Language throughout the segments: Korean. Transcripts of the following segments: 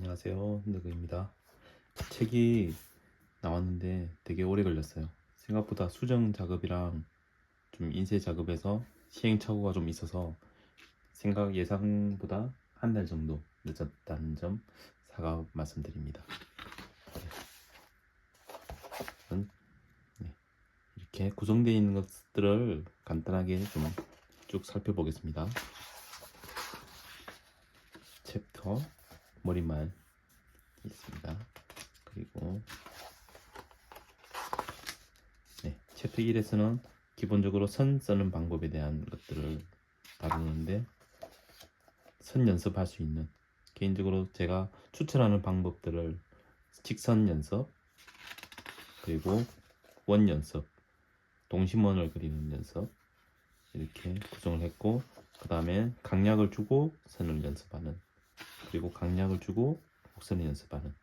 안녕하세요, 흔들그입니다. 책이 나왔는데 되게 오래 걸렸어요. 생각보다 수정 작업이랑 좀 인쇄 작업에서 시행착오가 좀 있어서 생각 예상보다 한 달 정도 늦었다는 점 사과 말씀드립니다. 저는 이렇게 구성되어 있는 것들을 간단하게 좀 쭉 살펴보겠습니다. 챕터 머리말 있습니다. 그리고 챕터 1에서는 기본적으로 선 쓰는 방법에 대한 것들을 다루는데, 선 연습할 수 있는, 개인적으로 제가 추천하는 방법들을 직선 연습, 그리고 원 연습, 동심원을 그리는 연습 이렇게 구성을 했고, 그 다음에 강약을 주고 선을 연습하는, 그리고 강약을 주고 곡선을 연습하는,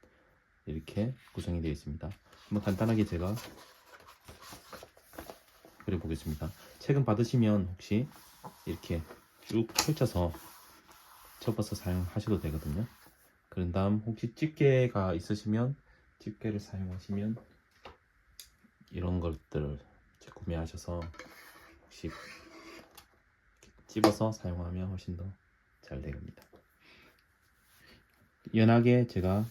이렇게 구성이 되어 있습니다. 한번 간단하게 제가 그려보겠습니다. 책은 받으시면 혹시 이렇게 쭉 펼쳐서 접어서 사용하셔도 되거든요. 그런 다음 혹시 집게가 있으시면 집게를 사용하시면 이런 것들을 구매하셔서 혹시 찝어서 사용하면 훨씬 더 잘 됩니다. 연하게 제가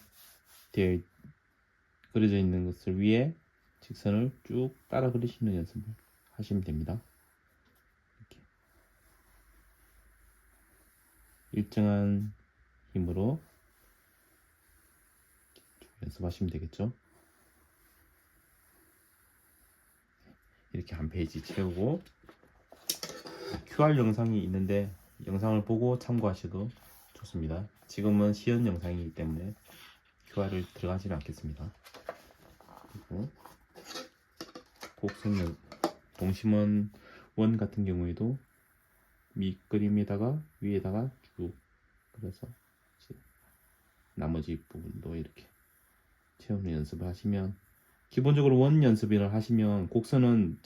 그려져 있는 것을 위에 직선을 쭉 따라 그리시는 연습을 하시면 됩니다. 이렇게 일정한 힘으로 연습하시면 되겠죠. 이렇게 한 페이지 채우고, QR 영상이 있는데 영상을 보고 참고하셔도 좋습니다. 지금은 시연 영상이기 때문에 QR을 들어가지는 않겠습니다. 그리고 곡선 동심원 원 같은 경우에도 밑그림에다가 위에다가 쭉 그래서 나머지 부분도 이렇게 채우는 연습을 하시면, 기본적으로 원 연습을 하시면 곡선은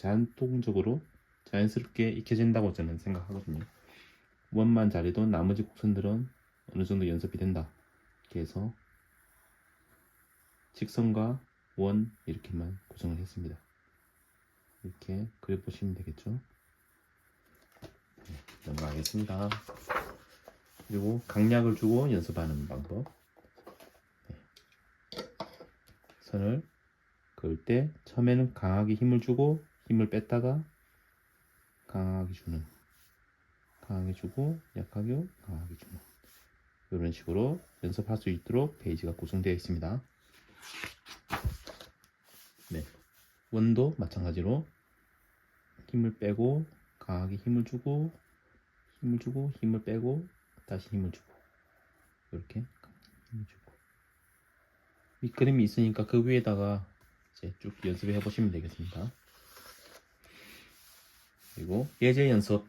자연스럽게 익혀진다고 저는 생각하거든요. 원만 잘해도 나머지 곡선들은 어느 정도 연습이 된다. 이렇게 해서 직선과 원 이렇게만 구성을 했습니다. 이렇게 그려보시면 되겠죠. 넘어가겠습니다. 그리고 강약을 주고 연습하는 방법. 선을 그을 때 처음에는 강하게 힘을 주고 힘을 뺐다가 강하게 주는, 강하게 주고 약하게 강하게 주는, 이런 식으로 연습할 수 있도록 페이지가 구성되어 있습니다. 원도 마찬가지로 힘을 빼고 강하게 힘을 주고 힘을 빼고 다시 힘을 주고, 이렇게 힘을 주고, 밑그림이 있으니까 그 위에다가 이제 쭉 연습해 보시면 되겠습니다. 그리고 예제 연습이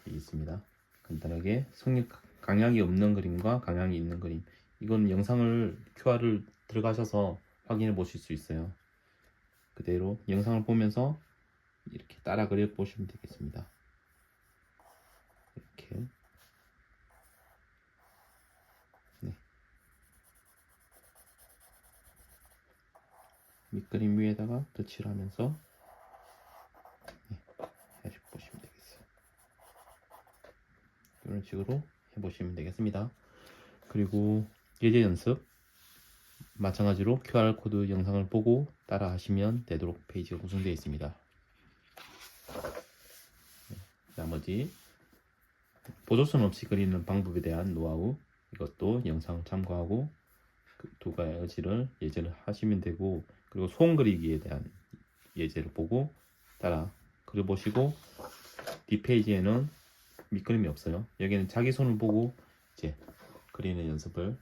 있습니다. 간단하게 강약이 없는 그림과 강약이 있는 그림, 이건 영상을 QR을 들어가셔서 확인해 보실 수 있어요. 그대로 영상을 보면서 이렇게 따라 그려 보시면 되겠습니다. 이렇게 밑그림 위에다가 터치를 하면서 해보시면 되겠어요. 이런 식으로 해보시면 되겠습니다. 그리고 예제 연습 마찬가지로 QR코드 영상을 보고 따라 하시면 되도록 페이지가 구성되어 있습니다. 나머지 보조선 없이 그리는 방법에 대한 노하우, 이것도 영상 참고하고 그 두 가지를 예제를 하시면 되고, 그리고 손 그리기에 대한 예제를 보고 따라 그려보시고, 뒷페이지에는 밑그림이 없어요. 여기는 자기 손을 보고 이제 그리는 연습을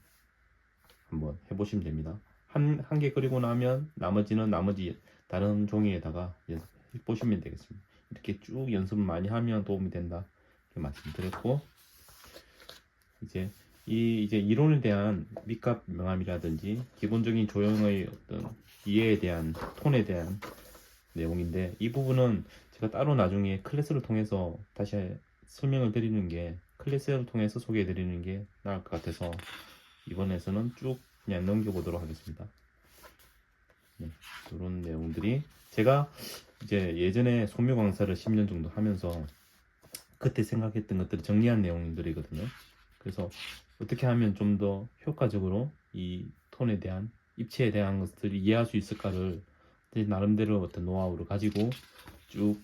한번 해보시면 됩니다. 한 개 그리고 나면 나머지는 나머지 다른 종이에다가 연습해 보시면 되겠습니다. 이렇게 쭉 연습 많이 하면 도움이 된다, 이렇게 말씀드렸고, 이제 이론에 대한 밑값 명암이라든지 기본적인 조형의 어떤 이해에 대한 톤에 대한 내용인데, 이 부분은 제가 따로 나중에 클래스를 통해서 다시 설명을 드리는 게, 클래스를 통해서 소개해 드리는 게 나을 것 같아서 이번에서는 쭉 그냥 넘겨보도록 하겠습니다. 네, 이런 내용들이 제가 이제 예전에 소묘강사를 10년 정도 하면서 그때 생각했던 것들을 정리한 내용들이거든요. 그래서 어떻게 하면 좀 더 효과적으로 이 톤에 대한 입체에 대한 것들을 이해할 수 있을까를 제 나름대로 어떤 노하우를 가지고 쭉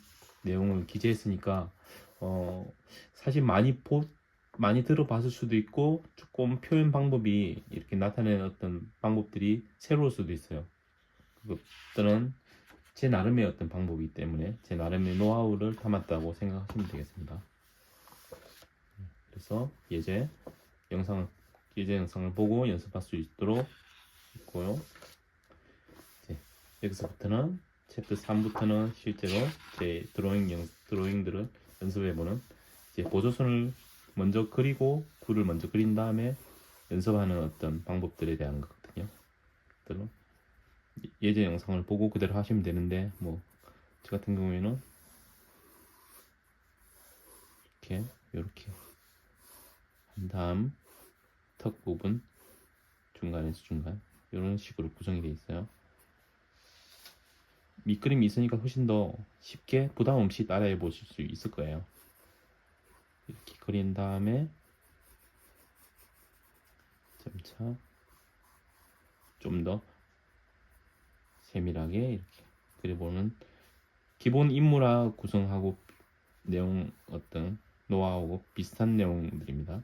내용을 기재했으니까 사실 많이 들어봤을 수도 있고 조금 표현 방법이 이렇게 나타내는 어떤 방법들이 새로울 수도 있어요. 그것들은 제 나름의 어떤 방법이기 때문에 제 나름의 노하우를 담았다고 생각하시면 되겠습니다. 그래서 예제 영상을 보고 연습할 수 있도록 있고요. 이제 여기서부터는 챕터 3부터는 실제로 제 드로잉들을 연습해보는 이제 보조선을 먼저 그리고 굴을 먼저 그린 다음에 연습하는 어떤 방법들에 대한 거거든요. 예제 영상을 보고 그대로 하시면 되는데 뭐 저 같은 경우에는 이렇게 한 다음 턱 부분 중간에서 중간 이런 식으로 구성이 되어 있어요. 밑그림이 있으니까 훨씬 더 쉽게 부담 없이 따라해 보실 수 있을 거예요. 이렇게 그린 다음에 점차 좀 더 세밀하게 이렇게 그려보는 기본 인물화 구성하고 내용 어떤 노하우하고 비슷한 내용들입니다.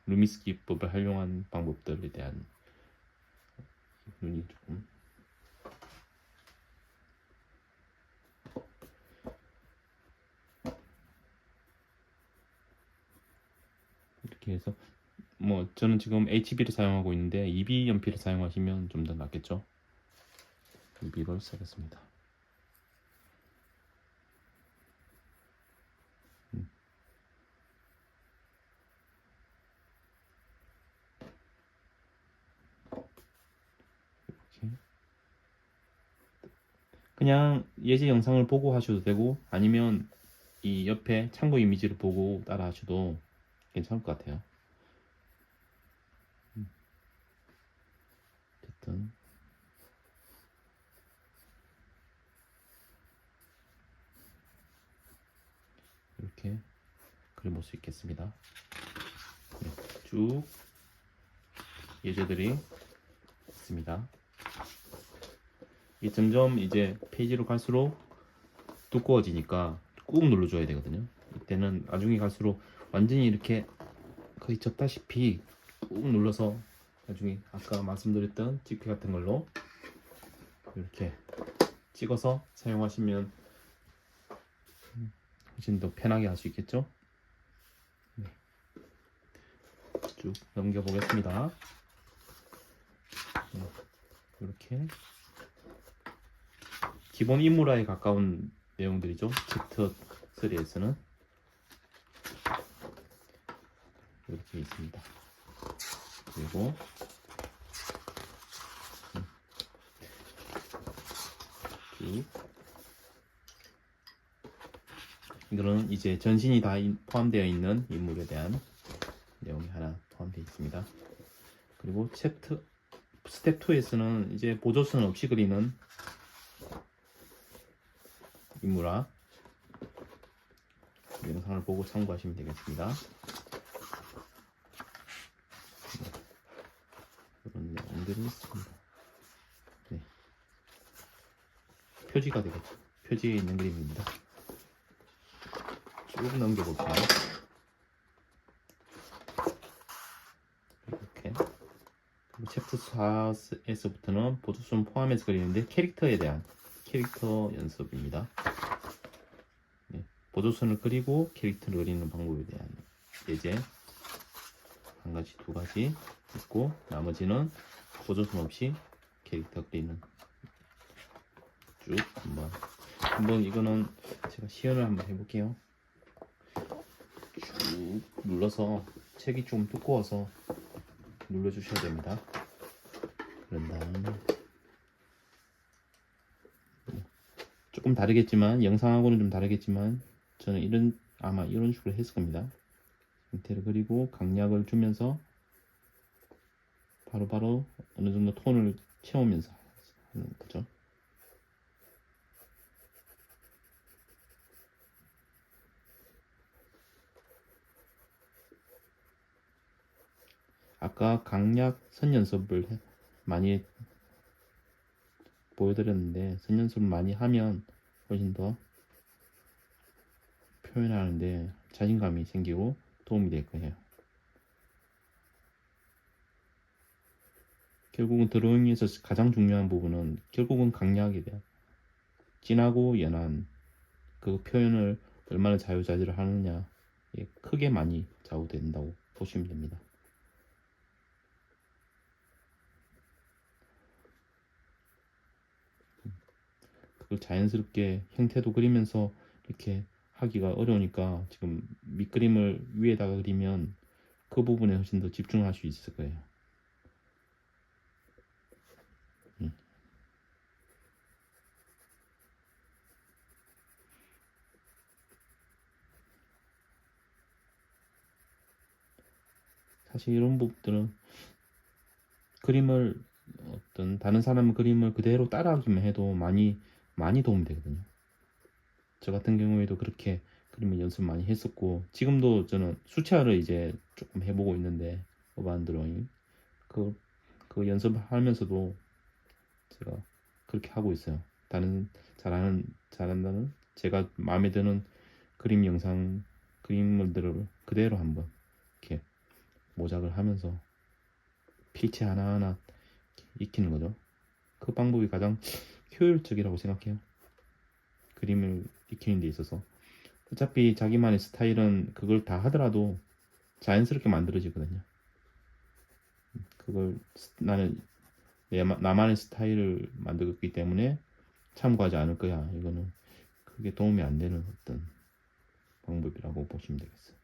루미스 기법을 활용한 방법들에 대한 눈이 조금 이렇게 해서 뭐 저는 지금 HB를 사용하고 있는데 EB 연필을 사용하시면 좀 더 낫겠죠. EB를 쓰겠습니다. 이렇게 그냥 예제 영상을 보고 하셔도 되고 아니면 이 옆에 참고 이미지를 보고 따라 하셔도 괜찮을 것 같아요. 어쨌든 이렇게 그려볼 수 있겠습니다. 네, 쭉 예제들이 있습니다. 이게 점점 이제 페이지로 갈수록 두꺼워지니까 꾹 눌러줘야 되거든요. 이때는 나중에 갈수록 완전히 이렇게 거의 접다시피 꾹 눌러서 나중에 아까 말씀드렸던 집게 같은 걸로 이렇게 찍어서 사용하시면 훨씬 더 편하게 할 수 있겠죠. 네. 쭉 넘겨 보겠습니다. 네. 이렇게 기본 인물화에 가까운 내용들이죠. 챕터 3에서는 이렇게 있습니다. 그리고 쭉 이거는 이제 전신이 다 포함되어 있는 인물에 대한 내용이 하나 포함되어 있습니다. 그리고 스텝 2에서는 이제 보조선 없이 그리는 인물화 영상을 보고 참고하시면 되겠습니다. 이런 내용들이 있습니다. 네. 표지가 되겠죠. 표지에 있는 그림입니다. 쭉 넘겨볼게요. 이렇게 그리고 챕터 4에서부터는 보조선 포함해서 그리는데 캐릭터 연습입니다. 네. 보조선을 그리고 캐릭터를 그리는 방법에 대한 예제 한 가지, 두 가지 있고 나머지는 보조선 없이 캐릭터 그리는 쭉 한번 이거는 제가 시연을 한번 해볼게요. 쭉 눌러서 책이 좀 두꺼워서 눌러주셔야 됩니다. 그런 다음에 조금 다르겠지만 영상하고는 좀 다르겠지만 저는 아마 이런 식으로 했을 겁니다. 형태를 그리고 강약을 주면서 바로바로 어느 정도 톤을 채우면서 하는 거죠. 아까 강약 선 연습을 많이 보여드렸는데, 선 연습을 많이 하면 훨씬 더 표현하는데 자신감이 생기고 도움이 될 거예요. 결국은 드로잉에서 가장 중요한 부분은 결국은 강약에 대한 진하고 연한 그 표현을 얼마나 자유자재로 하느냐에 크게 많이 좌우된다고 보시면 됩니다. 그걸 자연스럽게 형태도 그리면서 이렇게 하기가 어려우니까 지금 밑그림을 위에다가 그리면 그 부분에 훨씬 더 집중할 수 있을 거예요. 사실 이런 부분들은 그림을 어떤 다른 사람 그림을 그대로 따라하기만 해도 많이 도움이 되거든요. 저 같은 경우에도 그렇게 그림을 연습 많이 했었고, 지금도 저는 수채화를 이제 조금 해보고 있는데, 어반 드로잉 그 연습하면서도 제가 그렇게 하고 있어요. 다른 잘한다는 제가 마음에 드는 그림 영상 그림들을 그대로 한번 이렇게 모작을 하면서 필체 하나하나 익히는 거죠. 그 방법이 가장 효율적이라고 생각해요. 그림을 익히는 데 있어서. 어차피 자기만의 스타일은 그걸 다 하더라도 자연스럽게 만들어지거든요. 그걸 나는 나만의 스타일을 만들었기 때문에 참고하지 않을 거야. 이거는 크게 도움이 안 되는 어떤 방법이라고 보시면 되겠어요.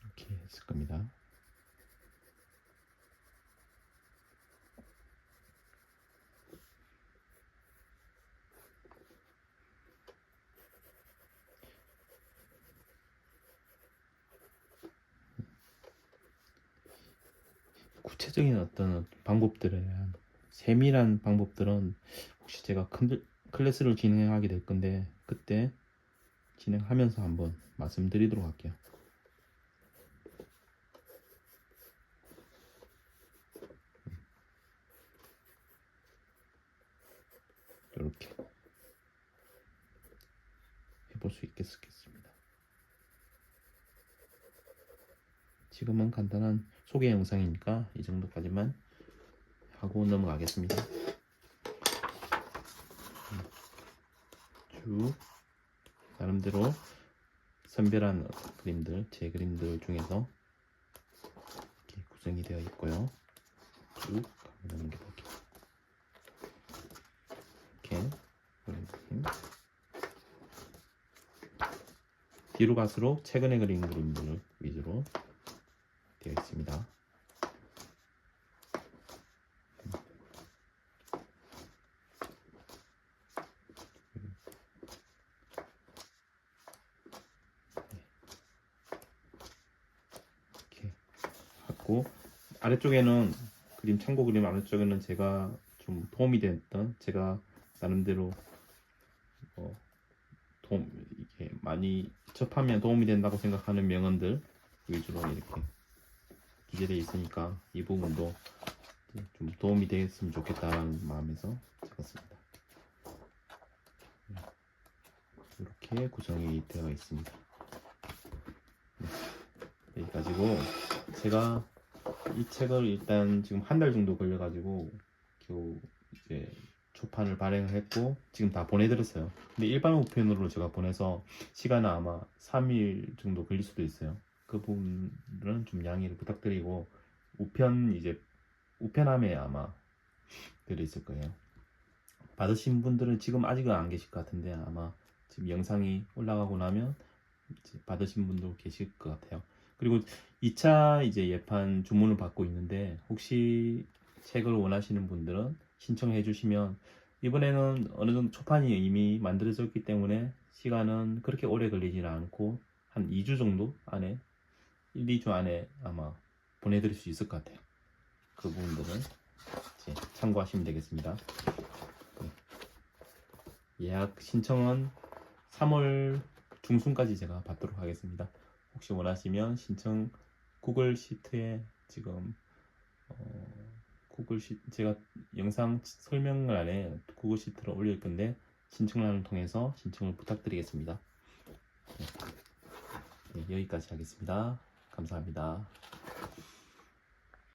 이렇게 했을 겁니다. 구체적인 어떤 방법들에 대한 세밀한 방법들은 혹시 제가 클래스를 진행하게 될 건데 그때 진행하면서 한번 말씀드리도록 할게요. 이렇게 해볼 수 있겠습니다. 지금은 간단한 소개 영상이니까 이 정도까지만 하고 넘어가겠습니다. 쭉 나름대로 선별한 그림들, 제 그림들 중에서 이렇게 구성이 되어 있고요. 쭉 넘겨볼게요. 이렇게 그림. 뒤로 갈수록 최근에 그린 그림들 위주로 되어 있습니다. 이렇게 하고 아래쪽에는 참고 그림 아래쪽에는 제가 좀 도움이 됐던 제가 나름대로 이렇게 많이 접하면 도움이 된다고 생각하는 명언들 위주로 이렇게 기재되어 있으니까 이 부분도 좀 도움이 되었으면 좋겠다라는 마음에서 적었습니다. 이렇게 구성이 되어 있습니다. 여기까지고 제가 이 책을 일단 지금 한 달 정도 걸려가지고 겨우 이제 초판을 발행을 했고 지금 다 보내드렸어요. 근데 일반 우편으로 제가 보내서 시간은 아마 3일 정도 걸릴 수도 있어요. 그 부분은 좀 양해를 부탁드리고 우편함에 아마 들어있을 거예요. 받으신 분들은 지금 아직은 안 계실 것 같은데 아마 지금 영상이 올라가고 나면 이제 받으신 분도 계실 것 같아요. 그리고 2차 이제 예판 주문을 받고 있는데 혹시 책을 원하시는 분들은 신청해 주시면 이번에는 어느 정도 초판이 이미 만들어졌기 때문에 시간은 그렇게 오래 걸리지는 않고 한 2주 정도 안에 1, 2주 안에 아마 보내드릴 수 있을 것 같아요. 그 부분들은 이제 참고하시면 되겠습니다. 네. 예약 신청은 3월 중순까지 제가 받도록 하겠습니다. 혹시 원하시면 신청 구글 시트에 지금 구글 시트 제가 영상 설명란에 구글 시트를 올릴 건데 신청란을 통해서 신청을 부탁드리겠습니다. 네, 여기까지 하겠습니다. 감사합니다.